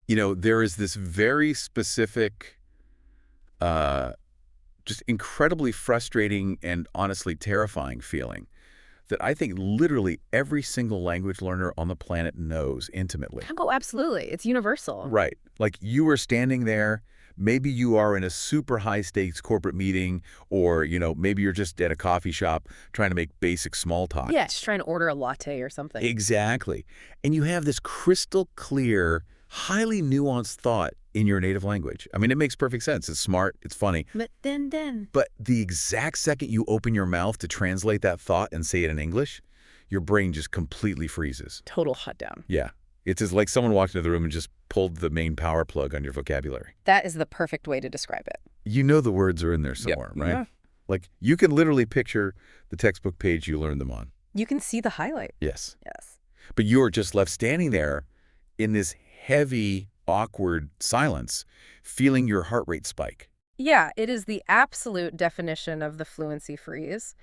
There is this very specific, uh, just incredibly frustrating and honestly terrifying feeling that I think literally every single language learner on the planet knows intimately. Oh, absolutely. It's universal. Right. Like you are standing there, maybe you are in a super high stakes corporate meeting, or, maybe you're just at a coffee shop trying to make basic small talk. Yeah, just trying to order a latte or something. Exactly. And you have this crystal clear, highly nuanced thought in your native language. I mean, it makes perfect sense. It's smart. It's funny. But then. But the exact second you open your mouth to translate that thought and say it in English, your brain just completely freezes. Total shutdown. Yeah. It's as like someone walked into the room and just pulled the main power plug on your vocabulary. That is the perfect way to describe it. You know the words are in there somewhere, right? Yeah. Like you can literally picture the textbook page you learned them on. You can see the highlight. Yes. Yes. But you're just left standing there in this heavy, awkward silence, feeling your heart rate spike. Yeah, it is the absolute definition of the fluency freeze.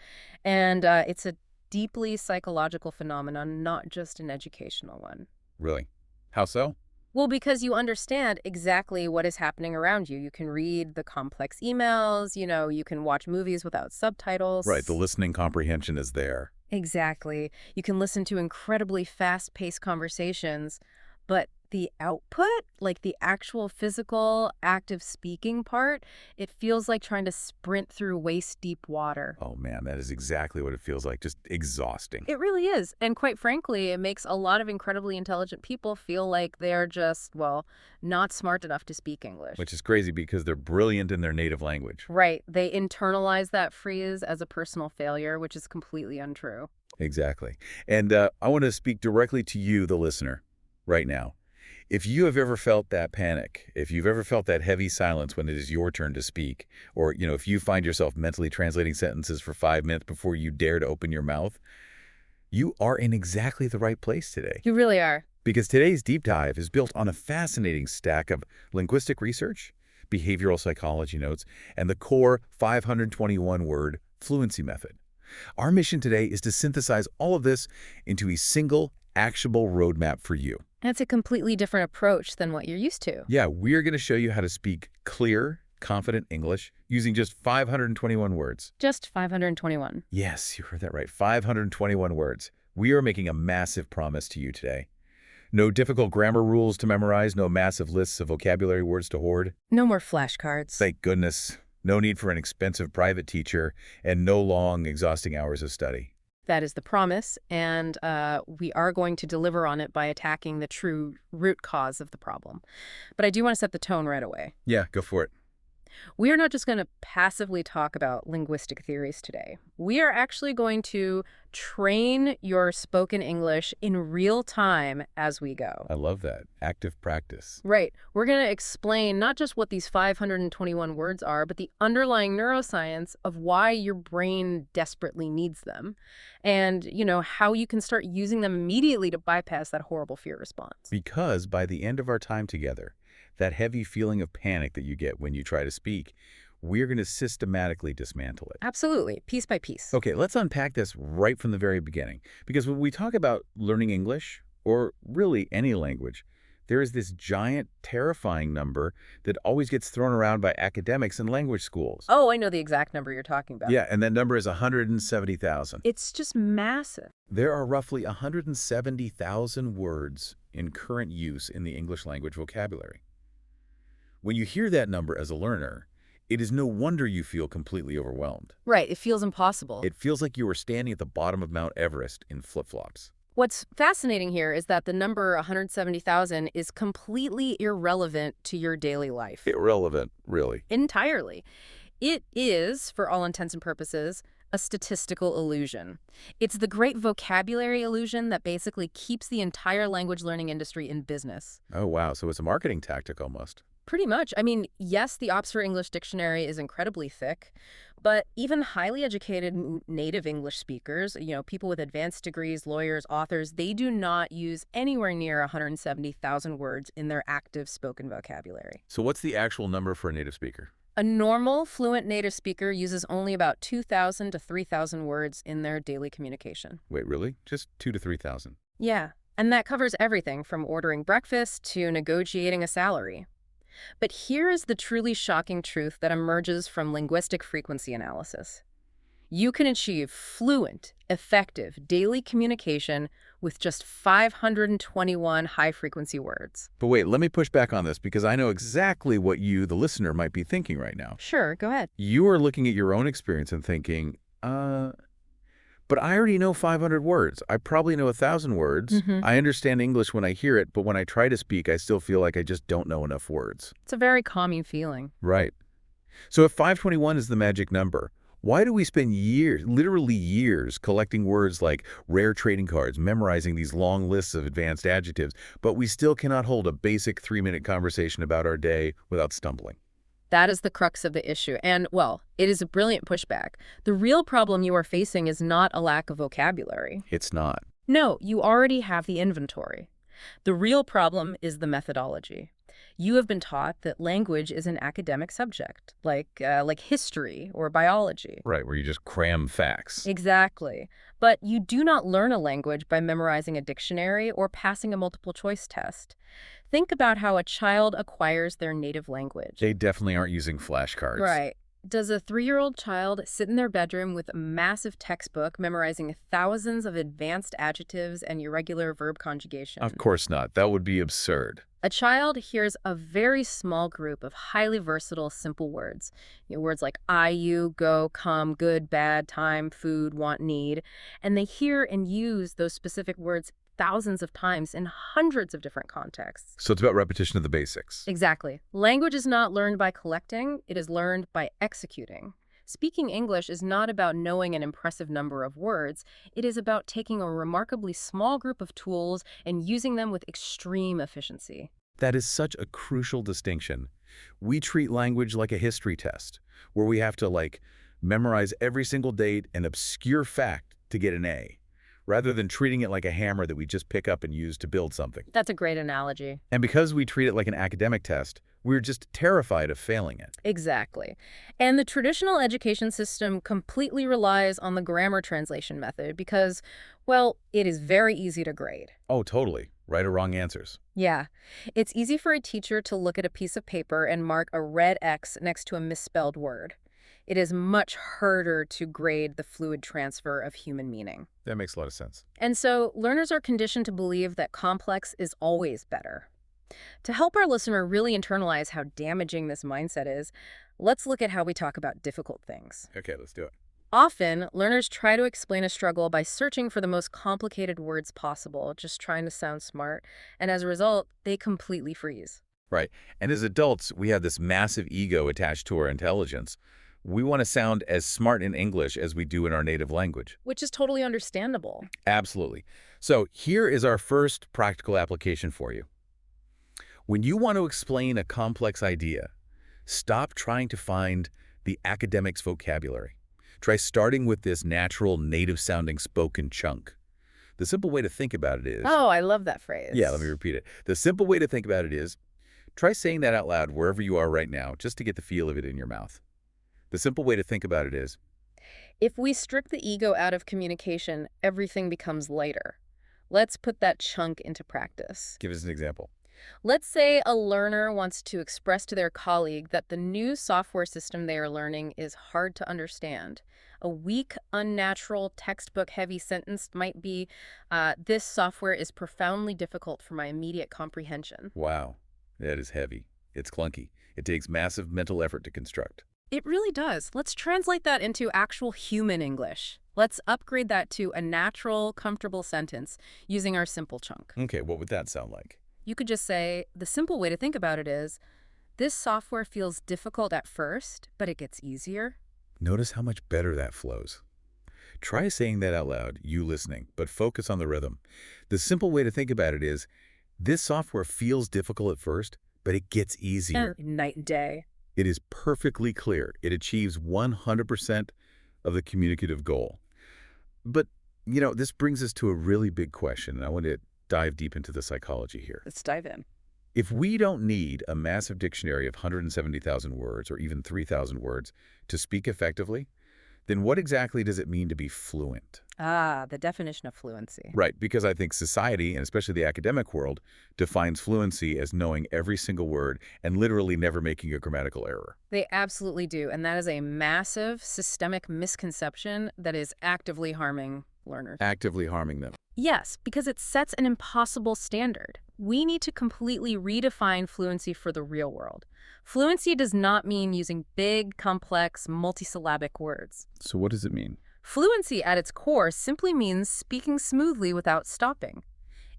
And it's a deeply psychological phenomenon, not just an educational one. Really? How so? Well, because you understand exactly what is happening around you. You can read the complex emails, you can watch movies without subtitles. Right, the listening comprehension is there. Exactly. You can listen to incredibly fast-paced conversations, but the output, like the actual physical, active speaking part, it feels like trying to sprint through waist-deep water. Oh man, that is exactly what it feels like, just exhausting. It really is. And quite frankly, it makes a lot of incredibly intelligent people feel like they're just, well, not smart enough to speak English. Which is crazy because they're brilliant in their native language. Right. They internalize that freeze as a personal failure, which is completely untrue. Exactly. And I want to speak directly to you, the listener, right now. If you have ever felt that panic, if you've ever felt that heavy silence when it is your turn to speak, or, if you find yourself mentally translating sentences for 5 minutes before you dare to open your mouth, you are in exactly the right place today. You really are. Because today's deep dive is built on a fascinating stack of linguistic research, behavioral psychology notes, and the core 521-word fluency method. Our mission today is to synthesize all of this into a single, actionable roadmap for you. That's a completely different approach than what you're used to. Yeah, we're going to show you how to speak clear, confident English using just 521 words. Just 521. Yes, you heard that right. 521 words. We are making a massive promise to you today. No difficult grammar rules to memorize, no massive lists of vocabulary words to hoard. No more flashcards. Thank goodness. No need for an expensive private teacher, and no long, exhausting hours of study. That is the promise, and we are going to deliver on it by attacking the true root cause of the problem. But I do want to set the tone right away. Yeah, go for it. We are not just going to passively talk about linguistic theories today. We are actually going to train your spoken English in real time as we go. I love that. Active practice. Right. We're going to explain not just what these 521 words are, but the underlying neuroscience of why your brain desperately needs them and, how you can start using them immediately to bypass that horrible fear response. Because by the end of our time together, that heavy feeling of panic that you get when you try to speak, we're going to systematically dismantle it. Absolutely. Piece by piece. Okay, let's unpack this right from the very beginning. Because when we talk about learning English, or really any language, there is this giant, terrifying number that always gets thrown around by academics in language schools. Oh, I know the exact number you're talking about. Yeah, and that number is 170,000. It's just massive. There are roughly 170,000 words in current use in the English language vocabulary. When you hear that number as a learner, it is no wonder you feel completely overwhelmed. Right. It feels impossible. It feels like you are standing at the bottom of Mount Everest in flip-flops. What's fascinating here is that the number 170,000 is completely irrelevant to your daily life. Irrelevant, really. Entirely. It is, for all intents and purposes, a statistical illusion. It's the great vocabulary illusion that basically keeps the entire language learning industry in business. Oh, wow. So it's a marketing tactic almost. Pretty much. I mean, yes, the Oxford English Dictionary is incredibly thick, but even highly educated native English speakers, people with advanced degrees, lawyers, authors, they do not use anywhere near 170,000 words in their active spoken vocabulary. So what's the actual number for a native speaker? A normal, fluent native speaker uses only about 2,000 to 3,000 words in their daily communication. Wait, really? Just 2,000 to 3,000? Yeah. And that covers everything from ordering breakfast to negotiating a salary. But here is the truly shocking truth that emerges from linguistic frequency analysis. You can achieve fluent, effective daily communication with just 521 high-frequency words. But wait, let me push back on this because I know exactly what you, the listener, might be thinking right now. Sure, go ahead. You are looking at your own experience and thinking, but I already know 500 words. I probably know 1,000 words. I understand English when I hear it, but when I try to speak, I still feel like I just don't know enough words. It's a very calming feeling. Right. So if 521 is the magic number, why do we spend years, literally years, collecting words like rare trading cards, memorizing these long lists of advanced adjectives, but we still cannot hold a basic 3-minute conversation about our day without stumbling? That is the crux of the issue. And, well, it is a brilliant pushback. The real problem you are facing is not a lack of vocabulary. It's not. No, you already have the inventory. The real problem is the methodology. You have been taught that language is an academic subject, like history or biology. Right, where you just cram facts. Exactly. But you do not learn a language by memorizing a dictionary or passing a multiple choice test. Think about how a child acquires their native language. They definitely aren't using flashcards. Right. Does a 3-year-old child sit in their bedroom with a massive textbook memorizing thousands of advanced adjectives and irregular verb conjugation? Of course not. That would be absurd. A child hears a very small group of highly versatile, simple words. Words like I, you, go, come, good, bad, time, food, want, need. And they hear and use those specific words thousands of times in hundreds of different contexts. So it's about repetition of the basics. Exactly. Language is not learned by collecting, it is learned by executing. Speaking English is not about knowing an impressive number of words. It is about taking a remarkably small group of tools and using them with extreme efficiency. That is such a crucial distinction. We treat language like a history test, where we have to, memorize every single date and obscure fact to get an A, rather than treating it like a hammer that we just pick up and use to build something. That's a great analogy. And because we treat it like an academic test, we're just terrified of failing it. Exactly. And the traditional education system completely relies on the grammar translation method because, well, it is very easy to grade. Oh, totally. Right or wrong answers. Yeah. It's easy for a teacher to look at a piece of paper and mark a red X next to a misspelled word. It is much harder to grade the fluid transfer of human meaning. That makes a lot of sense. And so learners are conditioned to believe that complex is always better. To help our listener really internalize how damaging this mindset is, let's look at how we talk about difficult things. Okay, let's do it. Often, learners try to explain a struggle by searching for the most complicated words possible, just trying to sound smart, and as a result, they completely freeze. Right. And as adults, we have this massive ego attached to our intelligence. We want to sound as smart in English as we do in our native language. Which is totally understandable. Absolutely. So here is our first practical application for you. When you want to explain a complex idea, stop trying to find the academic's vocabulary. Try starting with this natural, native-sounding spoken chunk. The simple way to think about it is... Oh, I love that phrase. Yeah, let me repeat it. The simple way to think about it is, try saying that out loud wherever you are right now, just to get the feel of it in your mouth. The simple way to think about it is... If we strip the ego out of communication, everything becomes lighter. Let's put that chunk into practice. Give us an example. Let's say a learner wants to express to their colleague that the new software system they are learning is hard to understand. A weak, unnatural, textbook-heavy sentence might be, this software is profoundly difficult for my immediate comprehension. Wow, that is heavy. It's clunky. It takes massive mental effort to construct. It really does. Let's translate that into actual human English. Let's upgrade that to a natural, comfortable sentence using our simple chunk. Okay, what would that sound like? You could just say, the simple way to think about it is, this software feels difficult at first, but it gets easier. Notice how much better that flows. Try saying that out loud, you listening, but focus on the rhythm. The simple way to think about it is, this software feels difficult at first, but it gets easier. Night and day. It is perfectly clear. It achieves 100% of the communicative goal. But, this brings us to a really big question, and I want to dive deep into the psychology here. Let's dive in. If we don't need a massive dictionary of 170,000 words or even 3,000 words to speak effectively, Then what exactly does it mean to be fluent? Ah, the definition of fluency. Right, because I think society, and especially the academic world, defines fluency as knowing every single word and literally never making a grammatical error. They absolutely do, and that is a massive systemic misconception that is actively harming learners. Actively harming them. Yes, because it sets an impossible standard. We need to completely redefine fluency for the real world. Fluency does not mean using big, complex, multisyllabic words. So what does it mean? Fluency at its core simply means speaking smoothly without stopping.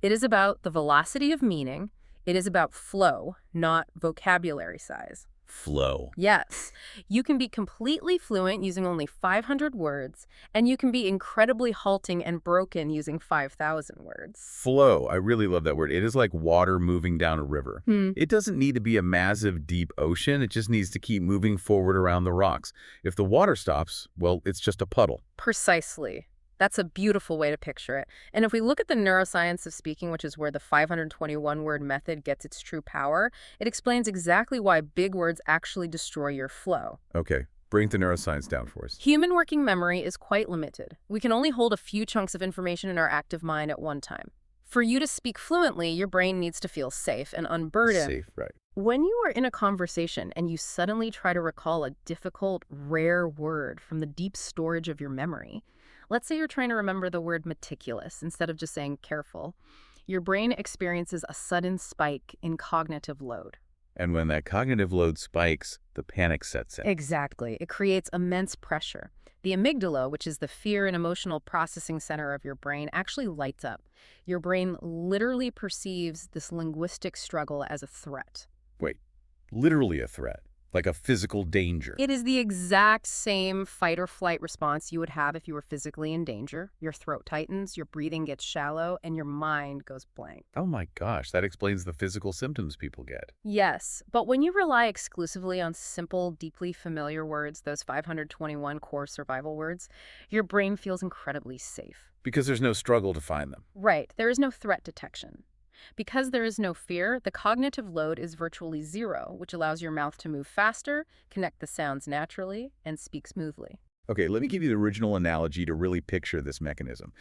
It is about the velocity of meaning. It is about flow, not vocabulary size. Flow. Yes, you can be completely fluent using only 500 words, and you can be incredibly halting and broken using 5,000 words. Flow. I really love that word. It is like water moving down a river. Hmm. It doesn't need to be a massive, deep ocean. It just needs to keep moving forward around the rocks. If the water stops, well, it's just a puddle. Precisely. That's a beautiful way to picture it. And if we look at the neuroscience of speaking, which is where the 521-word method gets its true power, it explains exactly why big words actually destroy your flow. Okay, bring the neuroscience down for us. Human working memory is quite limited. We can only hold a few chunks of information in our active mind at one time. For you to speak fluently, your brain needs to feel safe and unburdened. Safe, right. When you are in a conversation and you suddenly try to recall a difficult, rare word from the deep storage of your memory, let's say you're trying to remember the word meticulous instead of just saying careful, your brain experiences a sudden spike in cognitive load. And when that cognitive load spikes, the panic sets in. Exactly. It creates immense pressure. The amygdala, which is the fear and emotional processing center of your brain, actually lights up. Your brain literally perceives this linguistic struggle as a threat. Wait, literally a threat, like a physical danger. It is the exact same fight or flight response you would have if you were physically in danger. Your throat tightens, your breathing gets shallow, and your mind goes blank. Oh my gosh, that explains the physical symptoms people get. Yes, but when you rely exclusively on simple, deeply familiar words, those 521 core survival words, your brain feels incredibly safe. Because there's no struggle to find them. Right, there is no threat detection. Because there is no fear, the cognitive load is virtually zero, which allows your mouth to move faster, connect the sounds naturally, and speak smoothly. Okay, let me give you the original analogy to really picture this mechanism.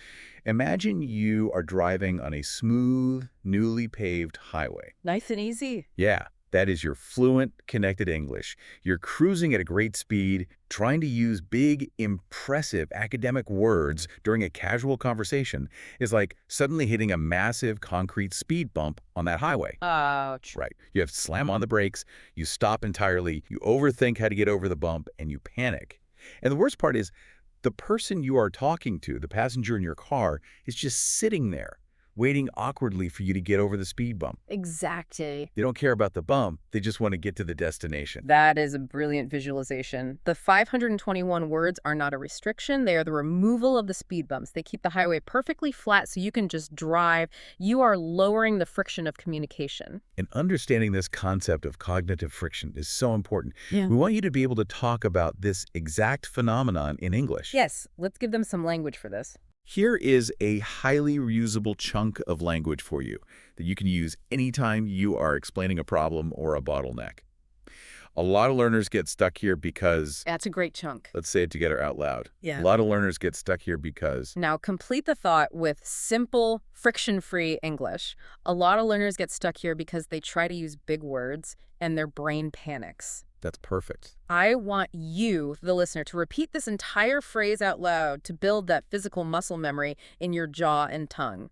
Imagine you are driving on a smooth, newly paved highway. Nice and easy. Yeah, that is your fluent, connected English. You're cruising at a great speed, trying to use big, impressive academic words during a casual conversation is like suddenly hitting a massive concrete speed bump on that highway. Ouch. Right. You have to slam on the brakes, you stop entirely, you overthink how to get over the bump, and you panic. And the worst part is the person you are talking to, the passenger in your car, is just sitting there, waiting awkwardly for you to get over the speed bump. Exactly. They don't care about the bump, they just want to get to the destination. That is a brilliant visualization. The 521 words are not a restriction. They are the removal of the speed bumps. They keep the highway perfectly flat so you can just drive. You are lowering the friction of communication. And understanding this concept of cognitive friction is so important. Yeah. We want you to be able to talk about this exact phenomenon in English. Yes, let's give them some language for this. Here is a highly reusable chunk of language for you that you can use anytime you are explaining a problem or a bottleneck. A lot of learners get stuck here because, That's a great chunk. let's say it together out loud. Yeah. A lot of learners get stuck here because, Now, complete the thought with simple, friction-free English. A lot of learners get stuck here because they try to use big words and their brain panics. that's perfect. I want you, the listener, to repeat this entire phrase out loud to build that physical muscle memory in your jaw and tongue.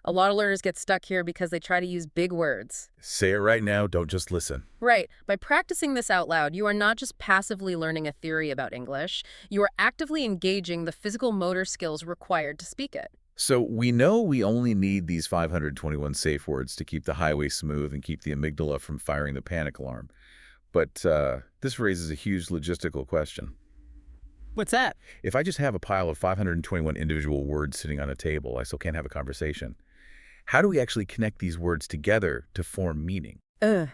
A lot of learners get stuck here because they try to use big words. Say it right now, don't just listen. Right. By practicing this out loud, you are not just passively learning a theory about English, you are actively engaging the physical motor skills required to speak it. So we know we only need these 521 safe words to keep the highway smooth and keep the amygdala from firing the panic alarm. But this raises a huge logistical question. What's that? If I just have a pile of 521 individual words sitting on a table, I still can't have a conversation. How do we actually connect these words together to form meaning? The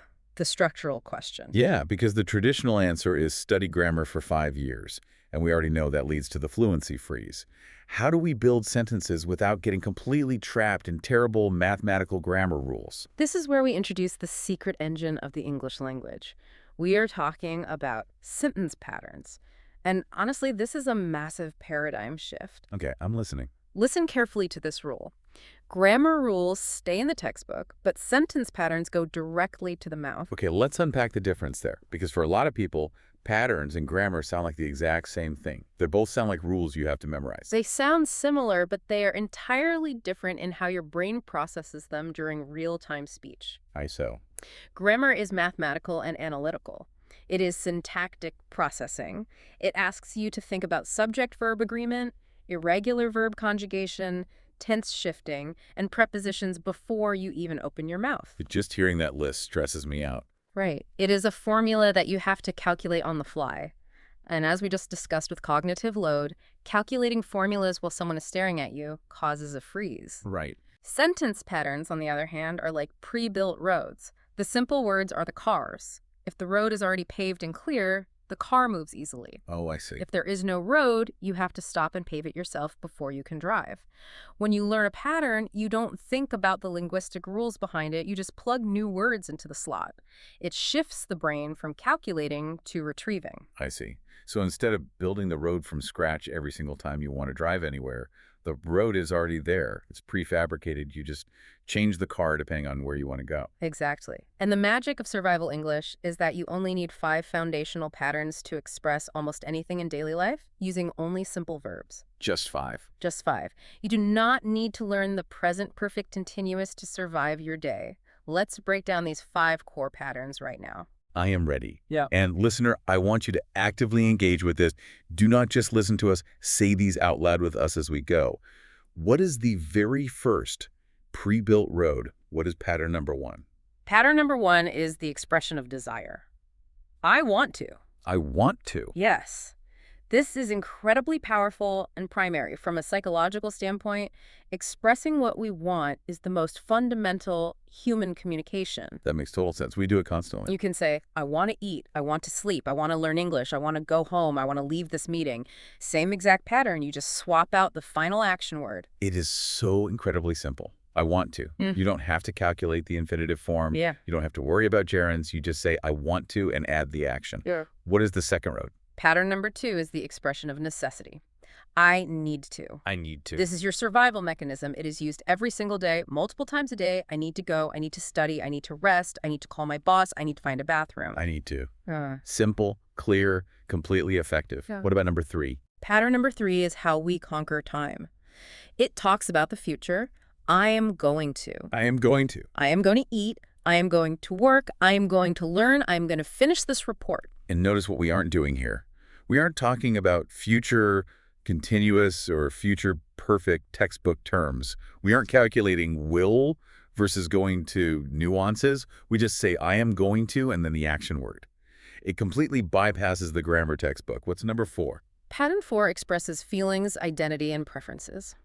structural question. Yeah, because the traditional answer is study grammar for 5 years, and we already know that leads to the fluency freeze. How do we build sentences without getting completely trapped in terrible mathematical grammar rules? This is where we introduce the secret engine of the English language. We are talking about sentence patterns. And honestly, this is a massive paradigm shift. Okay, I'm listening. Listen carefully to this rule. Grammar rules stay in the textbook, but sentence patterns go directly to the mouth. Okay, let's unpack the difference there, because for a lot of people, patterns and grammar sound like the exact same thing. They both sound like rules you have to memorize. They sound similar, but they are entirely different in how your brain processes them during real-time speech. So. Grammar is mathematical and analytical. It is syntactic processing. It asks you to think about subject-verb agreement, irregular verb conjugation, tense shifting, and prepositions before you even open your mouth. Just hearing that list stresses me out. Right. It is a formula that you have to calculate on the fly. And as we just discussed with cognitive load, calculating formulas while someone is staring at you causes a freeze. Right. Sentence patterns, on the other hand, are like pre-built roads. The simple words are the cars. If the road is already paved and clear, the car moves easily. Oh, I see. If there is no road, you have to stop and pave it yourself before you can drive. When you learn a pattern, you don't think about the linguistic rules behind it. You just plug new words into the slot. It shifts the brain from calculating to retrieving. I see. So instead of building the road from scratch every single time you want to drive anywhere, the road is already there. It's prefabricated. You just change the car depending on where you want to go. Exactly. And the magic of survival English is that you only need 5 foundational patterns to express almost anything in daily life using only simple verbs. Just 5. Just 5. You do not need to learn the present perfect continuous to survive your day. Let's break down these 5 core patterns right now. I am ready. Yeah. And listener, I want you to actively engage with this. Do not just listen to us. Say these out loud with us as we go. What is the very first pre-built road? What is pattern number 1? Pattern number 1 is the expression of desire. I want to. I want to. Yes. This is incredibly powerful and primary. From a psychological standpoint, expressing what we want is the most fundamental human communication. That makes total sense. We do it constantly. You can say, I want to eat, I want to sleep, I want to learn English, I want to go home, I want to leave this meeting. Same exact pattern, you just swap out the final action word. It is so incredibly simple. I want to. You don't have to calculate the infinitive form. Yeah. You don't have to worry about gerunds. You just say, I want to, and add the action. Yeah. What is the second road? Pattern number 2 is the expression of necessity. I need to. I need to. This is your survival mechanism. It is used every single day, multiple times a day. I need to go. I need to study. I need to rest. I need to call my boss. I need to find a bathroom. I need to. Uh, Simple, clear, completely effective. Yeah. What about number 3? Pattern number 3 is how we conquer time. It talks about the future. I am going to. I am going to. I am going to eat. I am going to work. I am going to learn. I am going to finish this report. And notice what we aren't doing here. We aren't talking about future continuous or future perfect textbook terms. We aren't calculating will versus going to nuances. We just say, I am going to, and then the action word. It completely bypasses the grammar textbook. What's number 4? Pattern 4 expresses feelings, identity, and preferences.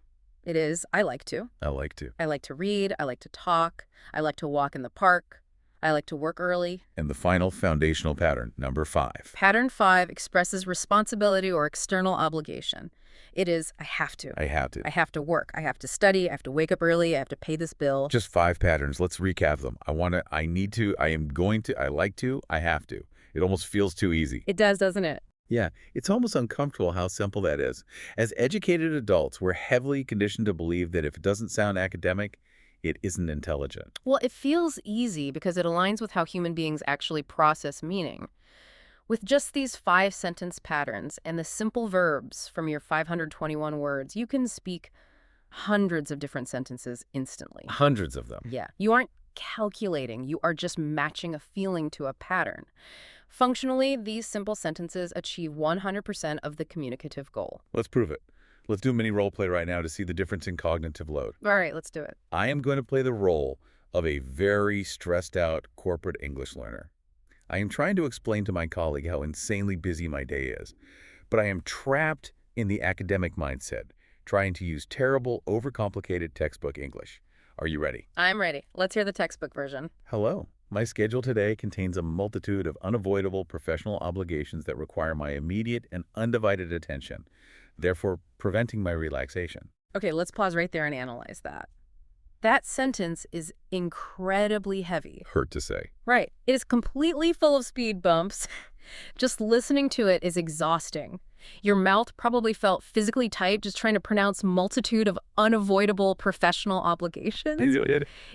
It is, I like to. I like to. I like to read. I like to talk. I like to walk in the park. I like to work early. And the final foundational pattern, number 5. Pattern 5 expresses responsibility or external obligation. It is, I have to. I have to. I have to work. I have to study. I have to wake up early. I have to pay this bill. Just 5 patterns. Let's recap them. I want to, I need to, I am going to, I like to, I have to. It almost feels too easy. It does, doesn't it? Yeah, it's almost uncomfortable how simple that is. As educated adults, we're heavily conditioned to believe that if it doesn't sound academic, it isn't intelligent. Well, it feels easy because it aligns with how human beings actually process meaning. With just these 5 sentence patterns and the simple verbs from your 521 words, you can speak hundreds of different sentences instantly. Hundreds of them. Yeah. You aren't calculating. You are just matching a feeling to a pattern. Functionally, these simple sentences achieve 100% of the communicative goal. Let's prove it. Let's do a mini role play right now to see the difference in cognitive load. All right, let's do it. I am going to play the role of a very stressed out corporate English learner. I am trying to explain to my colleague how insanely busy my day is, but I am trapped in the academic mindset, trying to use terrible, overcomplicated textbook English. Are you ready? I'm ready. Let's hear the textbook version. Hello. My schedule today contains a multitude of unavoidable professional obligations that require my immediate and undivided attention, therefore preventing my relaxation. Okay, let's pause right there and analyze that. That sentence is incredibly heavy. Hurt to say. Right. It is completely full of speed bumps. Just listening to it is exhausting. Your mouth probably felt physically tight just trying to pronounce multitude of unavoidable professional obligations.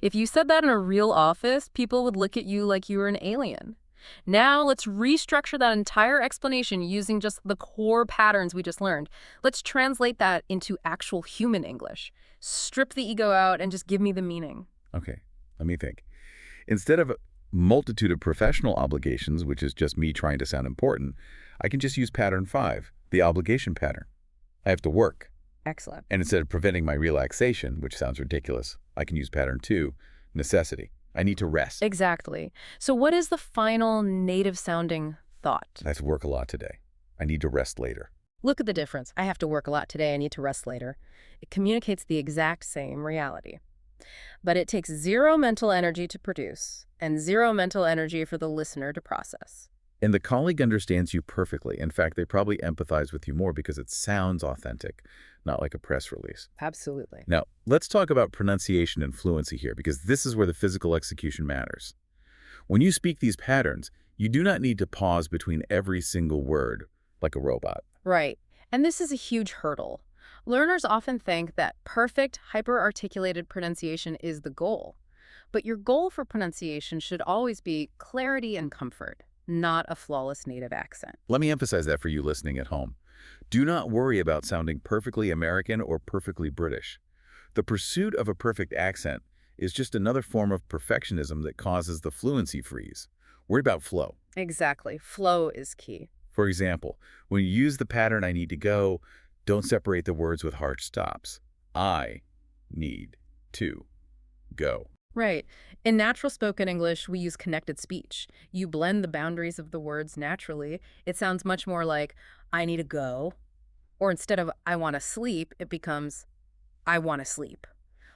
If you said that in a real office, people would look at you like you were an alien. Now let's restructure that entire explanation using just the core patterns we just learned. Let's translate that into actual human English. Strip the ego out and just give me the meaning. Okay, let me think. Instead of a multitude of professional obligations, which is just me trying to sound important, I can just use pattern 5, the obligation pattern. I have to work. Excellent. And instead of preventing my relaxation, which sounds ridiculous, I can use pattern 2, necessity. I need to rest. Exactly. So what is the final native-sounding thought? I have to work a lot today. I need to rest later. Look at the difference. I have to work a lot today. I need to rest later. It communicates the exact same reality. But it takes zero mental energy to produce and zero mental energy for the listener to process. And the colleague understands you perfectly. In fact, they probably empathize with you more because it sounds authentic, not like a press release. Absolutely. Now, let's talk about pronunciation and fluency here, because this is where the physical execution matters. When you speak these patterns, you do not need to pause between every single word like a robot. Right. And this is a huge hurdle. Learners often think that perfect, hyper-articulated pronunciation is the goal. But your goal for pronunciation should always be clarity and comfort, not a flawless native accent. Let me emphasize that for you listening at home. Do not worry about sounding perfectly American or perfectly British. The pursuit of a perfect accent is just another form of perfectionism that causes the fluency freeze. Worry about flow. Exactly. Flow is key. For example, when you use the pattern I need to go, don't separate the words with harsh stops. I need to go. Right. In natural spoken English, we use connected speech. You blend the boundaries of the words naturally. It sounds much more like, I need to go. Or instead of, I want to sleep, it becomes, I want to sleep.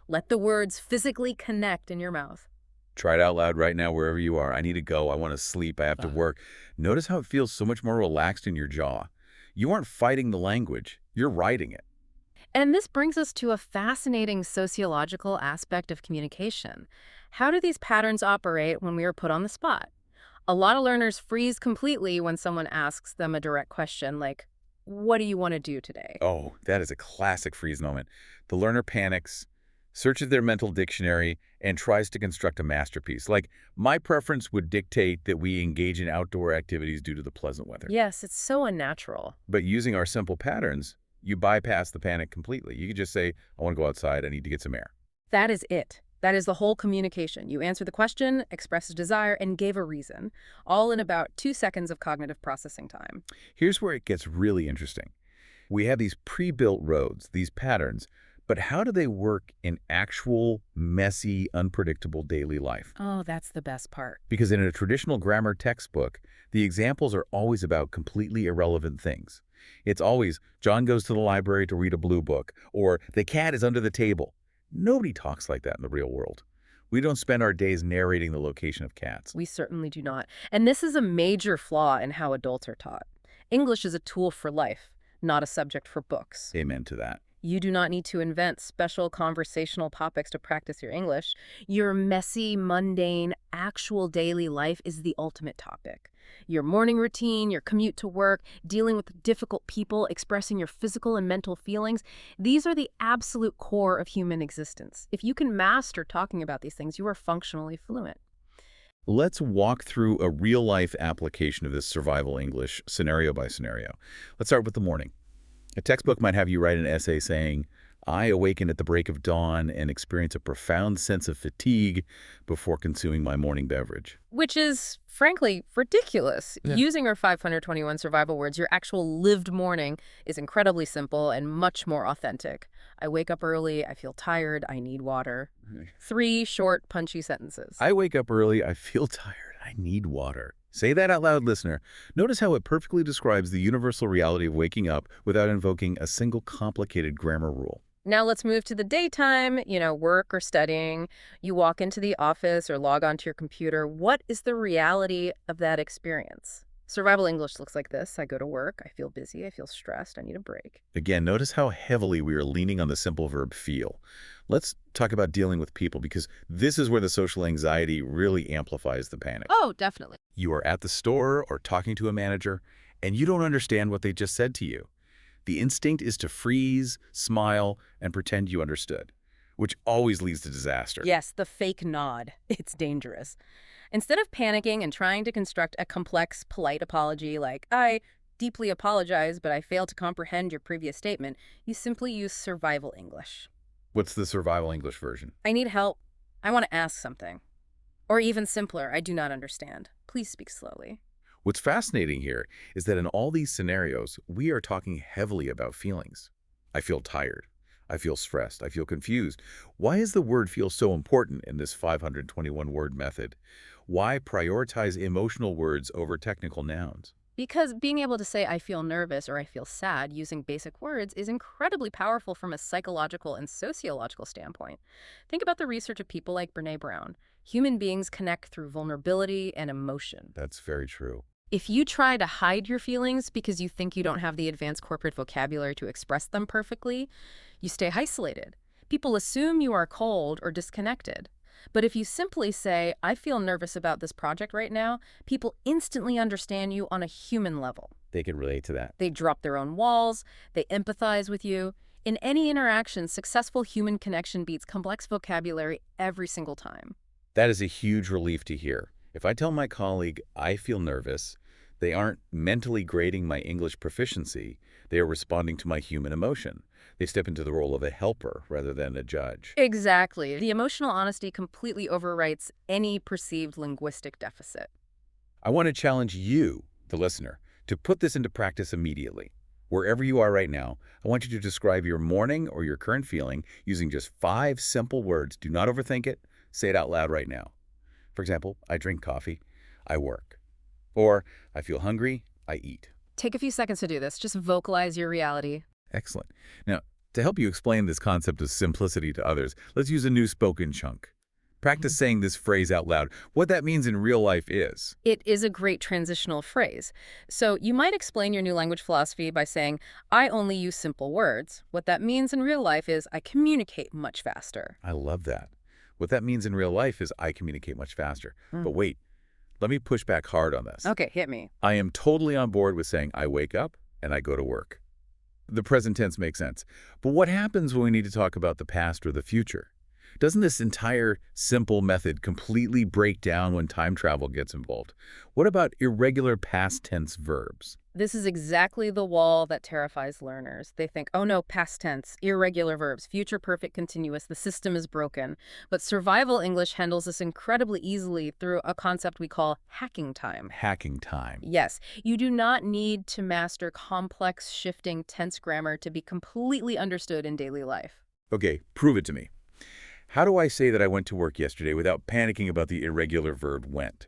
Let the words physically connect in your mouth. Try it out loud right now wherever you are. I need to go. I want to sleep. I have to work. Notice how it feels so much more relaxed in your jaw. You aren't fighting the language. You're writing it. And this brings us to a fascinating sociological aspect of communication. How do these patterns operate when we are put on the spot? A lot of learners freeze completely when someone asks them a direct question like, what do you want to do today? Oh, that is a classic freeze moment. The learner panics, searches their mental dictionary, and tries to construct a masterpiece. Like, my preference would dictate that we engage in outdoor activities due to the pleasant weather. Yes, it's so unnatural. But using our simple patterns, you bypass the panic completely. You could just say, I want to go outside. I need to get some air. That is it. That is the whole communication. You answer the question, express a desire, and gave a reason, all in about 2 seconds of cognitive processing time. Here's where it gets really interesting. We have these pre-built roads, these patterns, but how do they work in actual, messy, unpredictable daily life? Oh, that's the best part. Because in a traditional grammar textbook, the examples are always about completely irrelevant things. It's always, John goes to the library to read a blue book, or the cat is under the table. Nobody talks like that in the real world. We don't spend our days narrating the location of cats. We certainly do not. And this is a major flaw in how adults are taught. English is a tool for life, not a subject for books. Amen to that. You do not need to invent special conversational topics to practice your English. Your messy, mundane, actual daily life is the ultimate topic. Your morning routine, your commute to work, dealing with difficult people, expressing your physical and mental feelings, these are the absolute core of human existence. If you can master talking about these things, you are functionally fluent. Let's walk through a real-life application of this survival English scenario by scenario. Let's start with the morning. A textbook might have you write an essay saying, I awaken at the break of dawn and experience a profound sense of fatigue before consuming my morning beverage. Which is, frankly, ridiculous. Yeah. Using our 521 survival words, your actual lived morning is incredibly simple and much more authentic. I wake up early, I feel tired, I need water. 3 short, punchy sentences. I wake up early, I feel tired, I need water. Say that out loud, listener. Notice how it perfectly describes the universal reality of waking up without invoking a single complicated grammar rule. Now let's move to the daytime, work or studying. You walk into the office or log onto your computer. What is the reality of that experience? Survival English looks like this. I go to work, I feel busy, I feel stressed, I need a break. Again, notice how heavily we are leaning on the simple verb feel. Let's talk about dealing with people because this is where the social anxiety really amplifies the panic. Oh, definitely. You are at the store or talking to a manager, and you don't understand what they just said to you. The instinct is to freeze, smile, and pretend you understood, which always leads to disaster. Yes, the fake nod. It's dangerous. Instead of panicking and trying to construct a complex, polite apology like, I deeply apologize, but I failed to comprehend your previous statement, you simply use survival English. What's the survival English version? I need help. I want to ask something. Or even simpler, I do not understand. Please speak slowly. What's fascinating here is that in all these scenarios, we are talking heavily about feelings. I feel tired. I feel stressed. I feel confused. Why is the word feel so important in this 521-word method? Why prioritize emotional words over technical nouns? Because being able to say I feel nervous or I feel sad using basic words is incredibly powerful from a psychological and sociological standpoint. Think about the research of people like Brené Brown. Human beings connect through vulnerability and emotion. That's very true. If you try to hide your feelings because you think you don't have the advanced corporate vocabulary to express them perfectly, you stay isolated. People assume you are cold or disconnected. But if you simply say, I feel nervous about this project right now, people instantly understand you on a human level. They can relate to that. They drop their own walls, they empathize with you. In any interaction, successful human connection beats complex vocabulary every single time. That is a huge relief to hear. If I tell my colleague I feel nervous, they aren't mentally grading my English proficiency. They are responding to my human emotion. They step into the role of a helper rather than a judge. Exactly. The emotional honesty completely overwrites any perceived linguistic deficit. I want to challenge you, the listener, to put this into practice immediately. Wherever you are right now, I want you to describe your morning or your current feeling using just 5 simple words. Do not overthink it. Say it out loud right now. For example, I drink coffee, I work. Or I feel hungry, I eat. Take a few seconds to do this. Just vocalize your reality. Excellent. Now, to help you explain this concept of simplicity to others, let's use a new spoken chunk. Practice saying this phrase out loud. What that means in real life is. It is a great transitional phrase. So you might explain your new language philosophy by saying, I only use simple words. What that means in real life is I communicate much faster. I love that. What that means in real life is I communicate much faster. But wait, let me push back hard on this. Okay, hit me. I am totally on board with saying I wake up and I go to work. The present tense makes sense. But what happens when we need to talk about the past or the future? Doesn't this entire simple method completely break down when time travel gets involved? What about irregular past tense verbs? This is exactly the wall that terrifies learners. They think, oh no, past tense, irregular verbs, future perfect continuous, the system is broken. But survival English handles this incredibly easily through a concept we call hacking time. Hacking time. Yes, you do not need to master complex shifting tense grammar to be completely understood in daily life. Okay, prove it to me. How do I say that I went to work yesterday without panicking about the irregular verb went?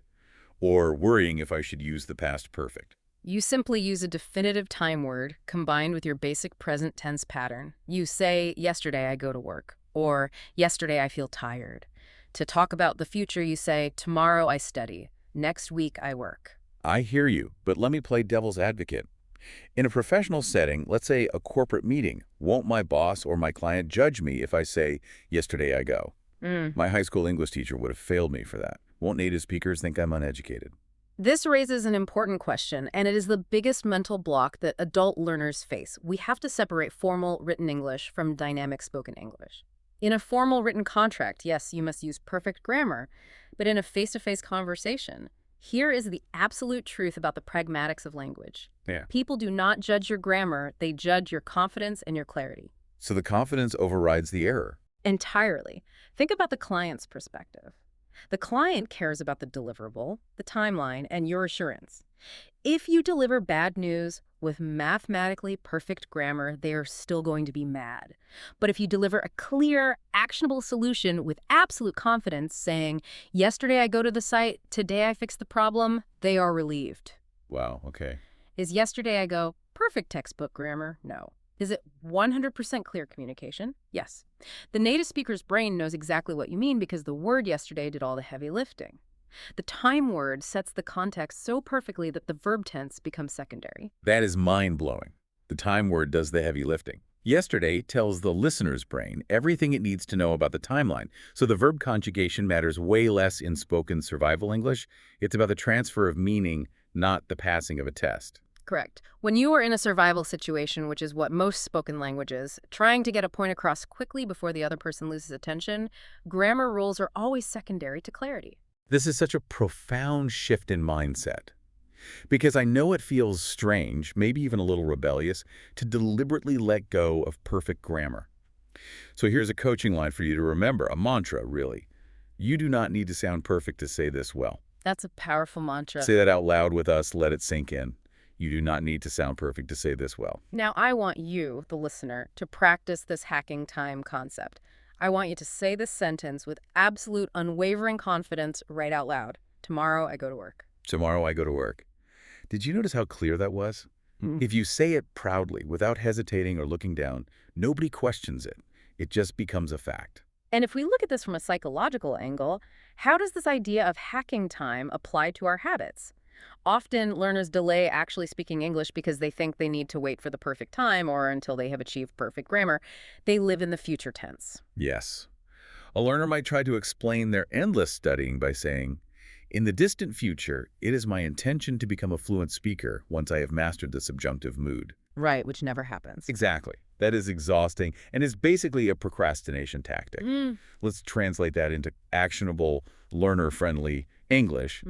Or worrying if I should use the past perfect? You simply use a definitive time word combined with your basic present tense pattern. You say, yesterday I go to work, or yesterday I feel tired. To talk about the future, you say, tomorrow I study, next week I work. I hear you, but let me play devil's advocate. In a professional setting, let's say a corporate meeting, won't my boss or my client judge me if I say, yesterday I go? My high school English teacher would have failed me for that. Won't native speakers think I'm uneducated? This raises an important question, and it is the biggest mental block that adult learners face. We have to separate formal written English from dynamic spoken English. In a formal written contract, yes, you must use perfect grammar, but in a face-to-face conversation, here is the absolute truth about the pragmatics of language. Yeah. People do not judge your grammar, they judge your confidence and your clarity. So the confidence overrides the error. Entirely. Think about the client's perspective. The client cares about the deliverable, the timeline, and your assurance. If you deliver bad news with mathematically perfect grammar, they are still going to be mad. But if you deliver a clear, actionable solution with absolute confidence, saying, yesterday I go to the site, today I fix the problem, they are relieved. Wow, okay. Is yesterday I go, perfect textbook grammar? No. Is it 100% clear communication? Yes. The native speaker's brain knows exactly what you mean because the word yesterday did all the heavy lifting. The time word sets the context so perfectly that the verb tense becomes secondary. That is mind-blowing. The time word does the heavy lifting. Yesterday tells the listener's brain everything it needs to know about the timeline, so the verb conjugation matters way less in spoken survival English. It's about the transfer of meaning, not the passing of a test. Correct. When you are in a survival situation, which is what most spoken language is, trying to get a point across quickly before the other person loses attention, grammar rules are always secondary to clarity. This is such a profound shift in mindset. Because I know it feels strange, maybe even a little rebellious, to deliberately let go of perfect grammar. So here's a coaching line for you to remember, a mantra, really. You do not need to sound perfect to say this well. That's a powerful mantra. Say that out loud with us, let it sink in. You do not need to sound perfect to say this well. Now, I want you, the listener, to practice this hacking time concept. I want you to say this sentence with absolute unwavering confidence right out loud. Tomorrow, I go to work. Tomorrow I go to work. Did you notice how clear that was? If you say it proudly, without hesitating or looking down, nobody questions it. It just becomes a fact. And if we look at this from a psychological angle, how does this idea of hacking time apply to our habits? Often, learners delay actually speaking English because they think they need to wait for the perfect time or until they have achieved perfect grammar. They live in the future tense. Yes. A learner might try to explain their endless studying by saying, in the distant future, it is my intention to become a fluent speaker once I have mastered the subjunctive mood. Right, which never happens. Exactly. That is exhausting and is basically a procrastination tactic. Let's translate that into actionable, learner-friendly English.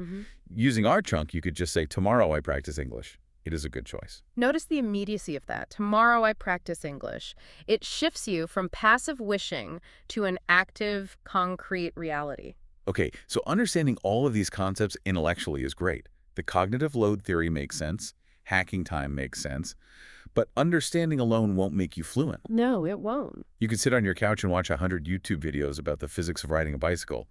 Using our chunk, you could just say, tomorrow I practice English. It is a good choice. Notice the immediacy of that. Tomorrow I practice English. It shifts you from passive wishing to an active, concrete reality. Okay, so understanding all of these concepts intellectually is great. The cognitive load theory makes sense. Hacking time makes sense. But understanding alone won't make you fluent. No, it won't. You can sit on your couch and watch 100 YouTube videos about the physics of riding a bicycle.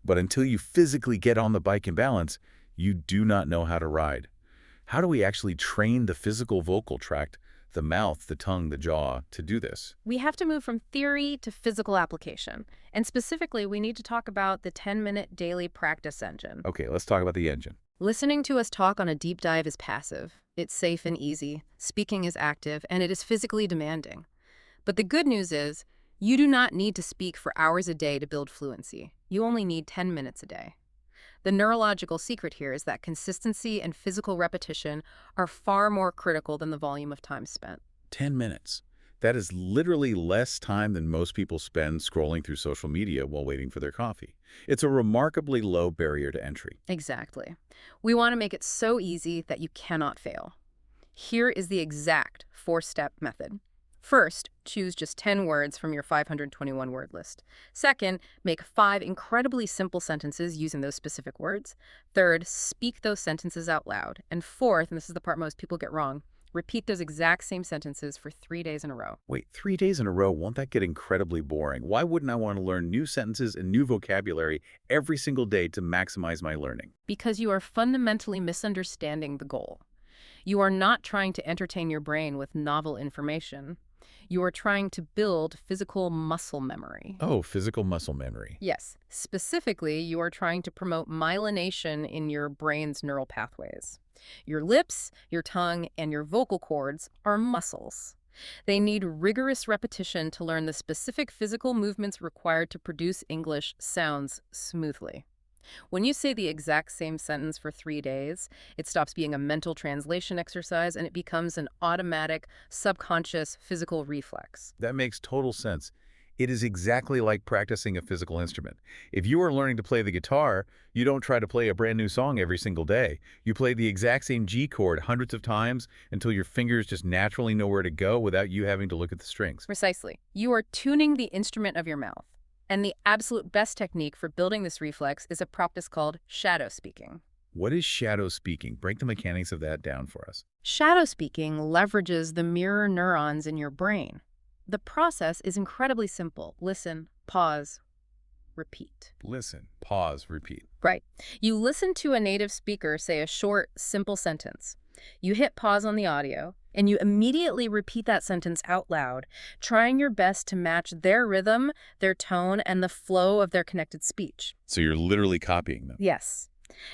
But until you physically get on the bike and balance, you do not know how to ride. How do we actually train the physical vocal tract, the mouth, the tongue, the jaw, to do this? We have to move from theory to physical application. And specifically, we need to talk about the 10-minute daily practice engine. Okay, let's talk about the engine. Listening to us talk on a deep dive is passive. It's safe and easy. Speaking is active, and it is physically demanding. But the good news is, you do not need to speak for hours a day to build fluency. You only need 10 minutes a day. The neurological secret here is that consistency and physical repetition are far more critical than the volume of time spent. 10 minutes. That is literally less time than most people spend scrolling through social media while waiting for their coffee. It's a remarkably low barrier to entry. Exactly. We want to make it so easy that you cannot fail. Here is the exact 4-step method. First, choose just 10 words from your 521-word list. Second, make 5 incredibly simple sentences using those specific words. Third, speak those sentences out loud. And fourth, and this is the part most people get wrong, repeat those exact same sentences for 3 days in a row. Wait, 3 days in a row, won't that get incredibly boring? Why wouldn't I want to learn new sentences and new vocabulary every single day to maximize my learning? Because you are fundamentally misunderstanding the goal. You are not trying to entertain your brain with novel information. You are trying to build physical muscle memory. Oh, physical muscle memory. Yes. Specifically, you are trying to promote myelination in your brain's neural pathways. Your lips, your tongue, and your vocal cords are muscles. They need rigorous repetition to learn the specific physical movements required to produce English sounds smoothly. When you say the exact same sentence for 3 days, it stops being a mental translation exercise and it becomes an automatic, subconscious physical reflex. That makes total sense. It is exactly like practicing a physical instrument. If you are learning to play the guitar, you don't try to play a brand new song every single day. You play the exact same G chord hundreds of times until your fingers just naturally know where to go without you having to look at the strings. Precisely. You are tuning the instrument of your mouth. And the absolute best technique for building this reflex is a practice called shadow speaking. What is shadow speaking? Break the mechanics of that down for us. Shadow speaking leverages the mirror neurons in your brain. The process is incredibly simple. Listen, pause, repeat. Listen, pause, repeat. Right. You listen to a native speaker say a short, simple sentence. You hit pause on the audio, and you immediately repeat that sentence out loud, trying your best to match their rhythm, their tone, and the flow of their connected speech. So you're literally copying them. Yes.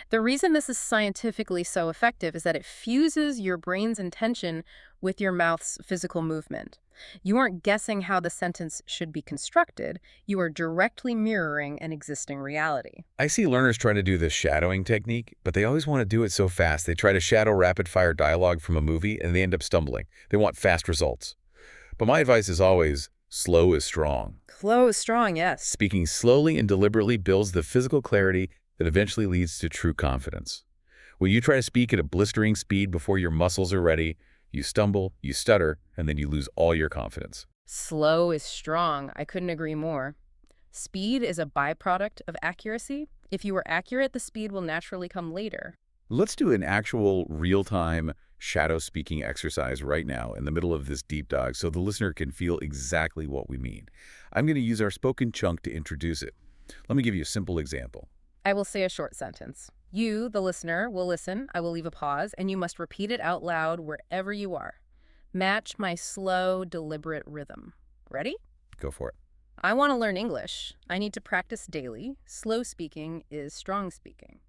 The reason this is scientifically so effective is that it fuses your brain's intention with your mouth's physical movement. You aren't guessing how the sentence should be constructed, you are directly mirroring an existing reality. I see learners trying to do this shadowing technique, but they always want to do it so fast. They try to shadow rapid-fire dialogue from a movie, and they end up stumbling. They want fast results. But my advice is always, slow is strong. Flow is strong, yes. Speaking slowly and deliberately builds the physical clarity that eventually leads to true confidence. When you try to speak at a blistering speed before your muscles are ready, you stumble, you stutter, and then you lose all your confidence. Slow is strong. I couldn't agree more. Speed is a byproduct of accuracy. If you are accurate, the speed will naturally come later. Let's do an actual real-time shadow speaking exercise right now in the middle of this deep dive so the listener can feel exactly what we mean. I'm going to use our spoken chunk to introduce it. Let me give you a simple example. I will say a short sentence. You, the listener, will listen. I will leave a pause, and you must repeat it out loud wherever you are. Match my slow, deliberate rhythm. Ready? Go for it. I want to learn English. I need to practice daily. Slow speaking is strong speaking.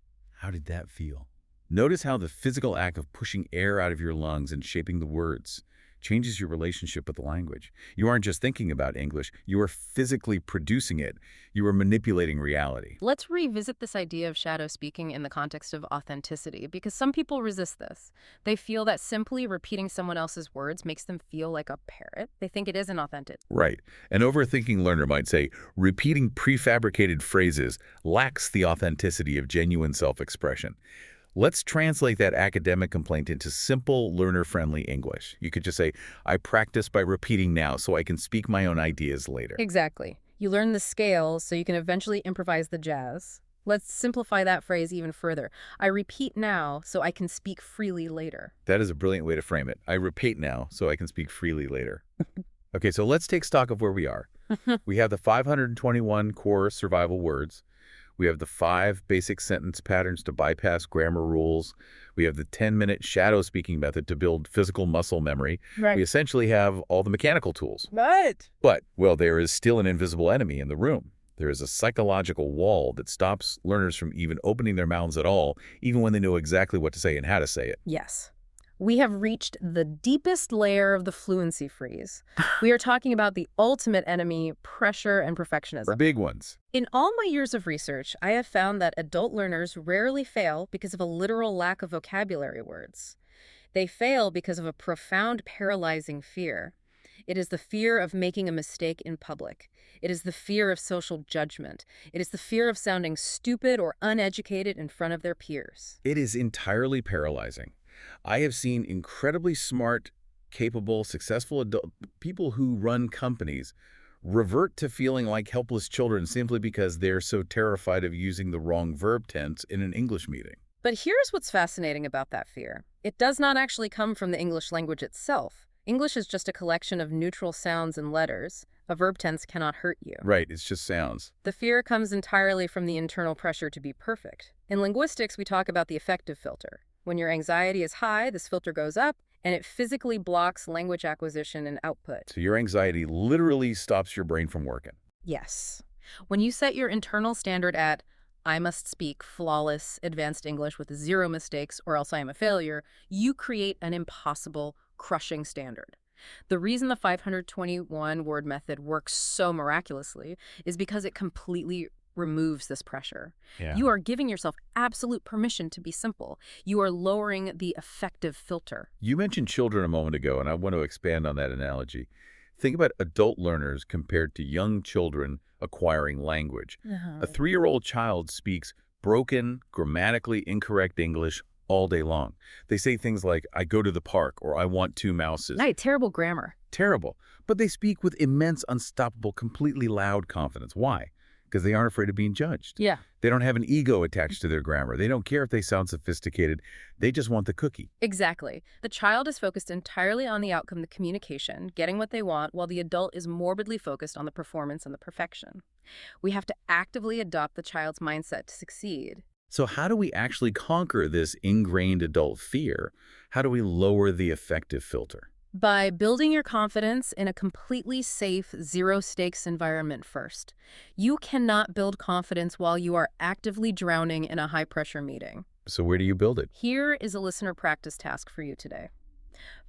How did that feel? Notice how the physical act of pushing air out of your lungs and shaping the words changes your relationship with the language. You aren't just thinking about English, you are physically producing it. You are manipulating reality. Let's revisit this idea of shadow speaking in the context of authenticity, because some people resist this. They feel that simply repeating someone else's words makes them feel like a parrot. They think it isn't authentic. Right. An overthinking learner might say, repeating prefabricated phrases lacks the authenticity of genuine self-expression. Let's translate that academic complaint into simple, learner-friendly English. You could just say, I practice by repeating now so I can speak my own ideas later. Exactly. You learn the scales so you can eventually improvise the jazz. Let's simplify that phrase even further. I repeat now so I can speak freely later. That is a brilliant way to frame it. I repeat now so I can speak freely later. Okay, so let's take stock of where we are. We have the 521 core survival words. We have the 5 basic sentence patterns to bypass grammar rules. We have the 10-minute shadow speaking method to build physical muscle memory. Right. We essentially have all the mechanical tools. Right. But, well, there is still an invisible enemy in the room. There is a psychological wall that stops learners from even opening their mouths at all, even when they know exactly what to say and how to say it. Yes. We have reached the deepest layer of the fluency freeze. We are talking about the ultimate enemy, pressure and perfectionism. The big ones. In all my years of research, I have found that adult learners rarely fail because of a literal lack of vocabulary words. They fail because of a profound paralyzing fear. It is the fear of making a mistake in public. It is the fear of social judgment. It is the fear of sounding stupid or uneducated in front of their peers. It is entirely paralyzing. I have seen incredibly smart, capable, successful adult people who run companies revert to feeling like helpless children simply because they're so terrified of using the wrong verb tense in an English meeting. But here's what's fascinating about that fear. It does not actually come from the English language itself. English is just a collection of neutral sounds and letters. A verb tense cannot hurt you. Right, it's just sounds. The fear comes entirely from the internal pressure to be perfect. In linguistics, we talk about the affective filter. When your anxiety is high, this filter goes up, and it physically blocks language acquisition and output. So your anxiety literally stops your brain from working. Yes. When you set your internal standard at, I must speak flawless, advanced English with 0 mistakes or else I am a failure, you create an impossible, crushing standard. The reason the 521-word method works so miraculously is because it completely removes this pressure. Yeah. You are giving yourself absolute permission to be simple. You are lowering the affective filter. You mentioned children a moment ago, and I want to expand on that analogy. Think about adult learners compared to young children acquiring language. A 3-year-old child speaks broken, grammatically incorrect English all day long. They say things like, I go to the park, or I want 2 mouses. Right, terrible grammar. Terrible. But they speak with immense, unstoppable, completely loud confidence. Why? Because they aren't afraid of being judged. Yeah. They don't have an ego attached to their grammar. They don't care if they sound sophisticated. They just want the cookie. Exactly. The child is focused entirely on the outcome, the communication, getting what they want, while the adult is morbidly focused on the performance and the perfection. We have to actively adopt the child's mindset to succeed. So how do we actually conquer this ingrained adult fear? How do we lower the affective filter? By building your confidence in a completely safe, zero-stakes environment first. You cannot build confidence while you are actively drowning in a high-pressure meeting. So where do you build it? Here is a listener practice task for you today.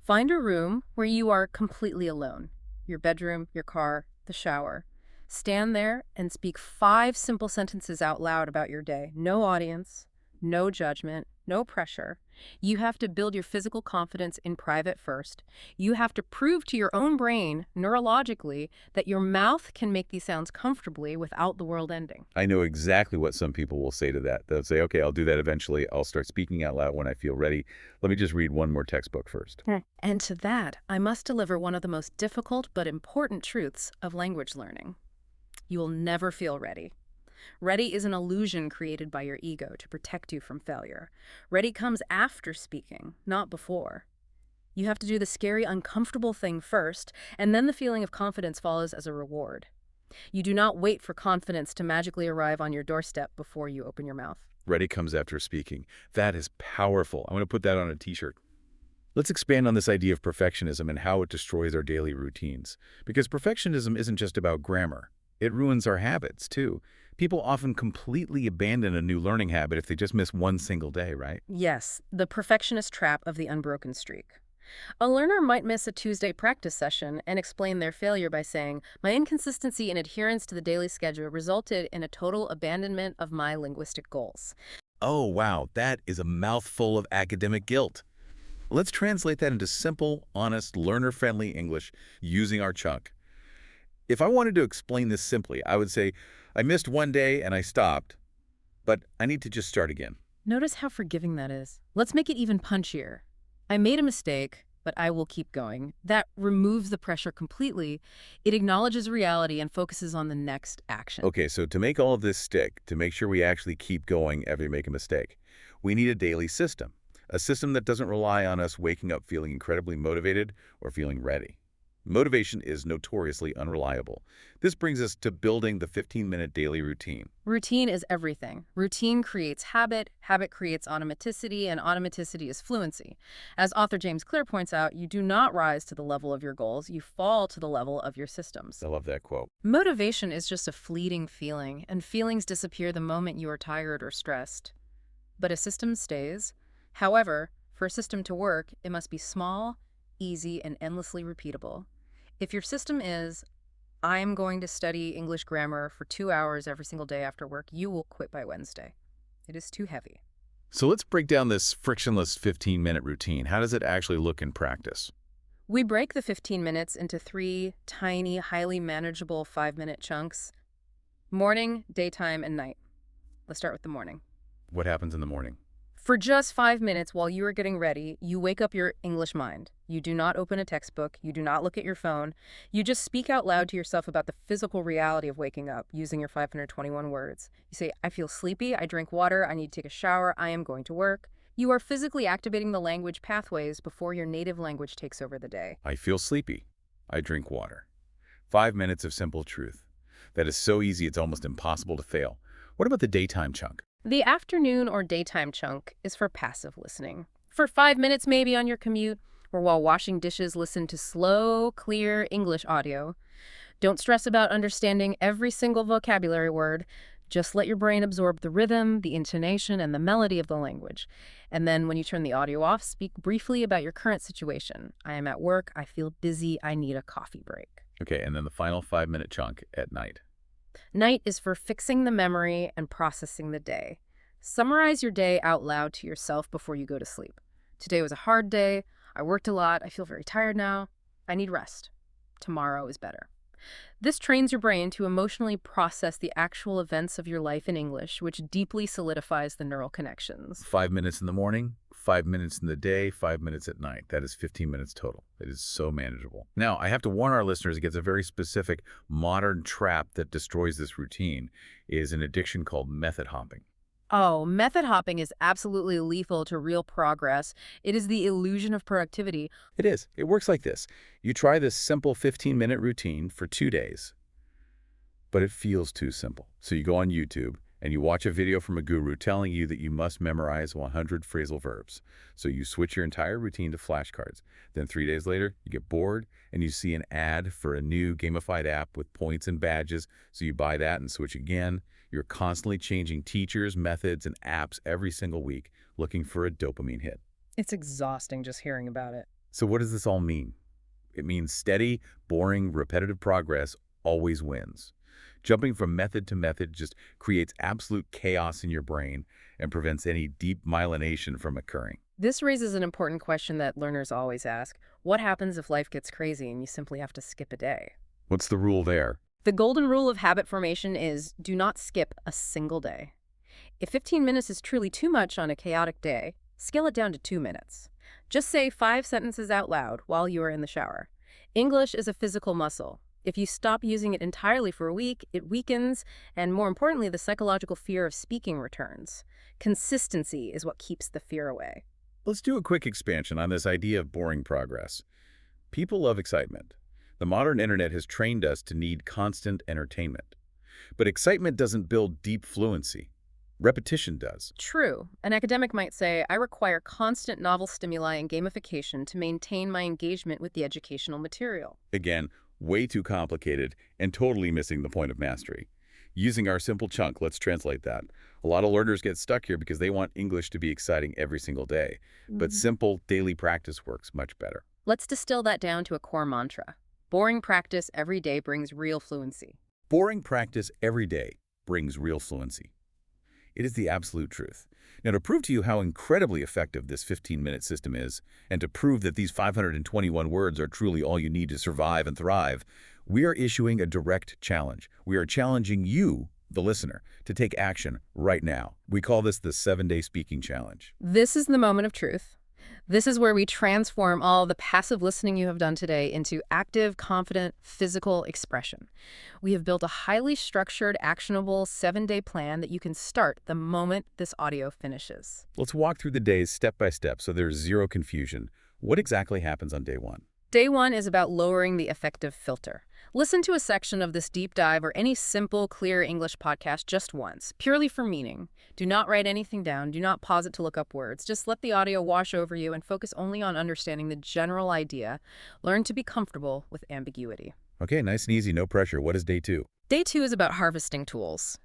Find a room where you are completely alone. Your bedroom, your car, the shower. Stand there and speak 5 simple sentences out loud about your day. No audience, no judgment, no pressure. You have to build your physical confidence in private first. You have to prove to your own brain, neurologically, that your mouth can make these sounds comfortably without the world ending. I know exactly what some people will say to that. They'll say, okay, I'll do that eventually. I'll start speaking out loud when I feel ready. Let me just read one more textbook first. And to that, I must deliver one of the most difficult but important truths of language learning. You will never feel ready. Ready is an illusion created by your ego to protect you from failure. Ready comes after speaking, not before. You have to do the scary, uncomfortable thing first, and then the feeling of confidence follows as a reward. You do not wait for confidence to magically arrive on your doorstep before you open your mouth. Ready comes after speaking. That is powerful. I'm going to put that on a t-shirt. Let's expand on this idea of perfectionism and how it destroys our daily routines. Because perfectionism isn't just about grammar. It ruins our habits, too. People often completely abandon a new learning habit if they just miss one single day, right? Yes, the perfectionist trap of the unbroken streak. A learner might miss a Tuesday practice session and explain their failure by saying, "My inconsistency in adherence to the daily schedule resulted in a total abandonment of my linguistic goals." Oh, wow, that is a mouthful of academic guilt. Let's translate that into simple, honest, learner-friendly English using our chunk. If I wanted to explain this simply, I would say, I missed one day and I stopped, but I need to just start again. Notice how forgiving that is. Let's make it even punchier. I made a mistake, but I will keep going. That removes the pressure completely. It acknowledges reality and focuses on the next action. Okay, so to make all of this stick, to make sure we actually keep going after we make a mistake, we need a daily system. A system that doesn't rely on us waking up feeling incredibly motivated or feeling ready. Motivation is notoriously unreliable. This brings us to building the 15-minute daily routine. Routine is everything. Routine creates habit, habit creates automaticity, and automaticity is fluency. As author James Clear points out, you do not rise to the level of your goals, you fall to the level of your systems. I love that quote. Motivation is just a fleeting feeling, and feelings disappear the moment you are tired or stressed. But a system stays. However, for a system to work, it must be small, easy, and endlessly repeatable. If your system is, I am going to study English grammar for 2 hours every single day after work, you will quit by Wednesday. It is too heavy. So let's break down this frictionless 15-minute routine. How does it actually look in practice? We break the 15 minutes into 3 tiny, highly manageable 5-minute chunks: morning, daytime, and night. Let's start with the morning. What happens in the morning? For just 5 minutes while you are getting ready, you wake up your English mind. You do not open a textbook. You do not look at your phone. You just speak out loud to yourself about the physical reality of waking up using your 521 words. You say, I feel sleepy. I drink water. I need to take a shower. I am going to work. You are physically activating the language pathways before your native language takes over the day. I feel sleepy. I drink water. 5 minutes of simple truth. That is so easy it's almost impossible to fail. What about the daytime chunk? The afternoon or daytime chunk is for passive listening. For 5 minutes maybe on your commute, or while washing dishes, listen to slow, clear English audio. Don't stress about understanding every single vocabulary word. Just let your brain absorb the rhythm, the intonation, and the melody of the language. And then when you turn the audio off, speak briefly about your current situation. I am at work, I feel busy, I need a coffee break. Okay, and then the final 5-minute chunk at night. Night is for fixing the memory and processing the day. Summarize your day out loud to yourself before you go to sleep. Today was a hard day. I worked a lot. I feel very tired now. I need rest. Tomorrow is better. This trains your brain to emotionally process the actual events of your life in English, which deeply solidifies the neural connections. 5 minutes in the morning, 5 minutes in the day, 5 minutes at night. That is 15 minutes total. It is so manageable. Now, I have to warn our listeners against a very specific modern trap that destroys this routine. It is an addiction called method hopping. Oh, method hopping is absolutely lethal to real progress. It is the illusion of productivity. It is. It works like this. You try this simple 15-minute routine for 2 days, but it feels too simple. So you go on YouTube and you watch a video from a guru telling you that you must memorize 100 phrasal verbs. So you switch your entire routine to flashcards. Then 3 days later, you get bored and you see an ad for a new gamified app with points and badges. So you buy that and switch again. You're constantly changing teachers, methods, and apps every single week, looking for a dopamine hit. It's exhausting just hearing about it. So what does this all mean? It means steady, boring, repetitive progress always wins. Jumping from method to method just creates absolute chaos in your brain and prevents any deep myelination from occurring. This raises an important question that learners always ask. What happens if life gets crazy and you simply have to skip a day? What's the rule there? The golden rule of habit formation is do not skip a single day. If 15 minutes is truly too much on a chaotic day, scale it down to 2 minutes. Just say 5 sentences out loud while you are in the shower. English is a physical muscle. If you stop using it entirely for a week, it weakens, and more importantly, the psychological fear of speaking returns. Consistency is what keeps the fear away. Let's do a quick expansion on this idea of boring progress. People love excitement. The modern internet has trained us to need constant entertainment. But excitement doesn't build deep fluency. Repetition does. True. An academic might say, I require constant novel stimuli and gamification to maintain my engagement with the educational material. Again, way too complicated and totally missing the point of mastery. Using our simple chunk, let's translate that. A lot of learners get stuck here because they want English to be exciting every single day. But simple daily practice works much better. Let's distill that down to a core mantra. Boring practice every day brings real fluency. Boring practice every day brings real fluency. It is the absolute truth. Now, to prove to you how incredibly effective this 15-minute system is, and to prove that these 521 words are truly all you need to survive and thrive, we are issuing a direct challenge. We are challenging you, the listener, to take action right now. We call this the 7-Day Speaking Challenge. This is the moment of truth. This is where we transform all the passive listening you have done today into active, confident, physical expression. We have built a highly structured, actionable 7-day plan that you can start the moment this audio finishes. Let's walk through the days step by step so there's zero confusion. What exactly happens on day 1? Day 1 is about lowering the affective filter. Listen to a section of this deep dive or any simple, clear English podcast just once, purely for meaning. Do not write anything down. Do not pause it to look up words. Just let the audio wash over you and focus only on understanding the general idea. Learn to be comfortable with ambiguity. Okay, nice and easy, no pressure. What is day 2? Day 2 is about harvesting tools.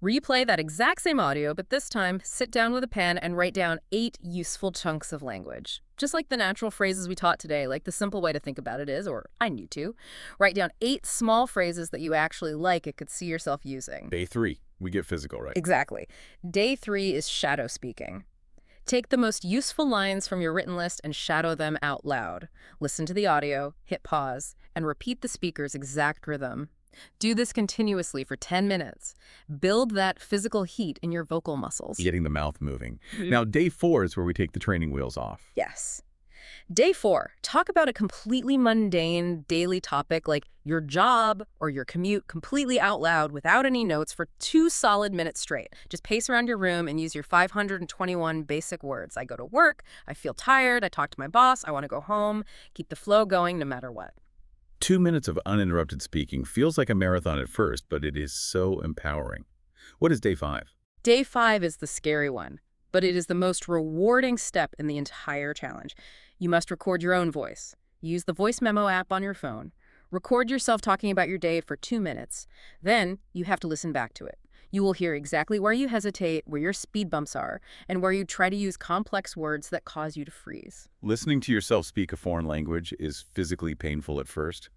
Replay that exact same audio, but this time, sit down with a pen and write down 8 useful chunks of language. Just like the natural phrases we taught today, like the simple way to think about it is, or I need to, write down 8 small phrases that you actually like and could see yourself using. Day 3. We get physical, right? Exactly. Day 3 is shadow speaking. Take the most useful lines from your written list and shadow them out loud. Listen to the audio, hit pause, and repeat the speaker's exact rhythm. Do this continuously for 10 minutes. Build that physical heat in your vocal muscles. Getting the mouth moving. Now, day 4 is where we take the training wheels off. Yes. Day 4, talk about a completely mundane daily topic like your job or your commute completely out loud without any notes for 2 solid minutes straight. Just pace around your room and use your 521 basic words. I go to work, I feel tired, I talk to my boss, I want to go home. Keep the flow going no matter what. 2 minutes of uninterrupted speaking feels like a marathon at first, but it is so empowering. What is day 5? Day 5 is the scary one, but it is the most rewarding step in the entire challenge. You must record your own voice. Use the voice memo app on your phone. Record yourself talking about your day for 2 minutes. Then you have to listen back to it. You will hear exactly where you hesitate, where your speed bumps are, and where you try to use complex words that cause you to freeze. Listening to yourself speak a foreign language is physically painful at first.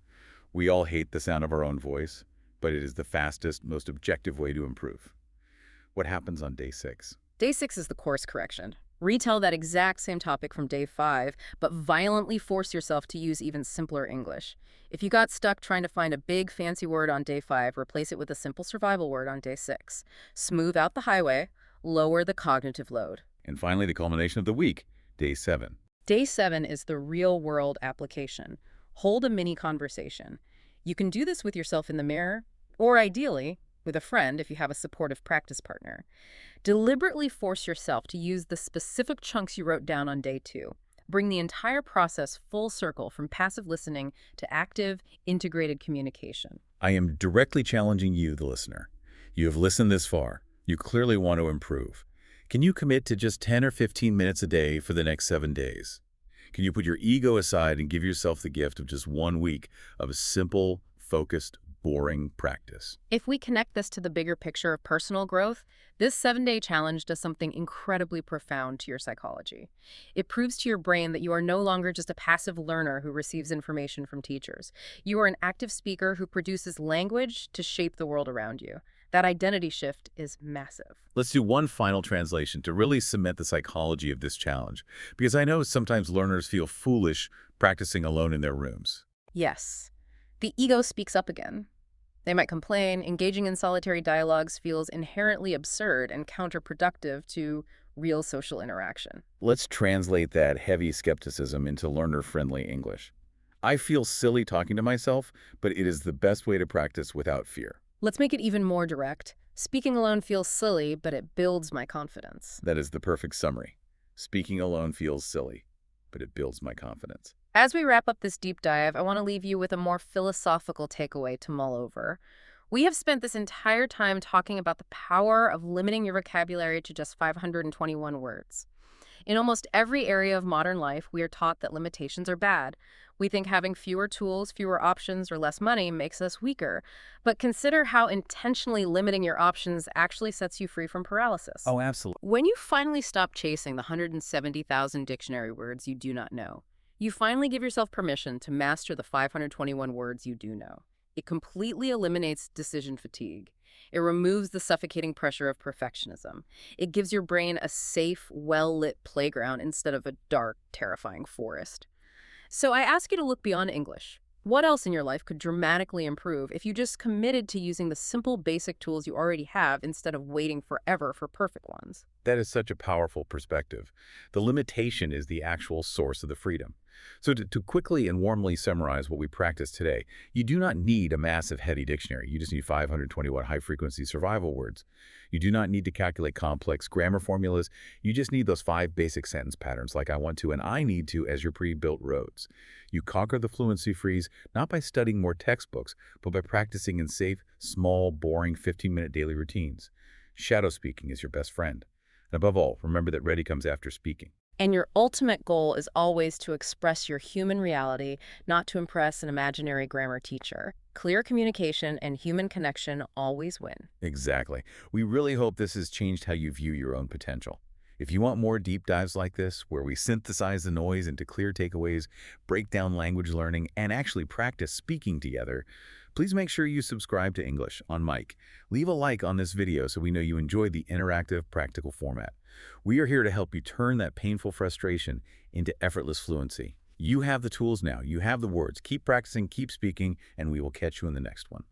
We all hate the sound of our own voice, but it is the fastest, most objective way to improve. What happens on day 6? Day 6 is the course correction. Retell that exact same topic from day 5, but violently force yourself to use even simpler English. If you got stuck trying to find a big fancy word on day 5, replace it with a simple survival word on day 6. Smooth out the highway, lower the cognitive load. And finally, the culmination of the week, day 7. Day 7 is the real-world application. Hold a mini conversation. You can do this with yourself in the mirror, or ideally, with a friend if you have a supportive practice partner. Deliberately force yourself to use the specific chunks you wrote down on day 2. Bring the entire process full circle from passive listening to active, integrated communication. I am directly challenging you, the listener. You have listened this far. You clearly want to improve. Can you commit to just 10 or 15 minutes a day for the next 7 days? Can you put your ego aside and give yourself the gift of just 1 week of simple, focused, boring practice? If we connect this to the bigger picture of personal growth, this 7-day challenge does something incredibly profound to your psychology. It proves to your brain that you are no longer just a passive learner who receives information from teachers. You are an active speaker who produces language to shape the world around you. That identity shift is massive. Let's do one final translation to really cement the psychology of this challenge, because I know sometimes learners feel foolish practicing alone in their rooms. Yes, the ego speaks up again. They might complain, engaging in solitary dialogues feels inherently absurd and counterproductive to real social interaction. Let's translate that heavy skepticism into learner-friendly English. I feel silly talking to myself, but it is the best way to practice without fear. Let's make it even more direct. Speaking alone feels silly, but it builds my confidence. That is the perfect summary. Speaking alone feels silly, but it builds my confidence. As we wrap up this deep dive, I want to leave you with a more philosophical takeaway to mull over. We have spent this entire time talking about the power of limiting your vocabulary to just 521 words. In almost every area of modern life, we are taught that limitations are bad. We think having fewer tools, fewer options, or less money makes us weaker. But consider how intentionally limiting your options actually sets you free from paralysis. Oh, absolutely. When you finally stop chasing the 170,000 dictionary words you do not know, you finally give yourself permission to master the 521 words you do know. It completely eliminates decision fatigue. It removes the suffocating pressure of perfectionism. It gives your brain a safe, well-lit playground instead of a dark, terrifying forest. So I ask you to look beyond English. What else in your life could dramatically improve if you just committed to using the simple, basic tools you already have instead of waiting forever for perfect ones? That is such a powerful perspective. The limitation is the actual source of the freedom. So to quickly and warmly summarize what we practiced today, you do not need a massive heady dictionary. You just need 521 high-frequency survival words. You do not need to calculate complex grammar formulas. You just need those 5 basic sentence patterns like I want to and I need to as your pre-built roads. You conquer the fluency freeze not by studying more textbooks, but by practicing in safe, small, boring 15-minute daily routines. Shadow speaking is your best friend. And above all, remember that ready comes after speaking. And your ultimate goal is always to express your human reality, not to impress an imaginary grammar teacher. Clear communication and human connection always win. Exactly. We really hope this has changed how you view your own potential. If you want more deep dives like this, where we synthesize the noise into clear takeaways, break down language learning, and actually practice speaking together, please make sure you subscribe to English on Mic. Leave a like on this video so we know you enjoyed the interactive, practical format. We are here to help you turn that painful frustration into effortless fluency. You have the tools now. You have the words. Keep practicing, keep speaking, and we will catch you in the next one.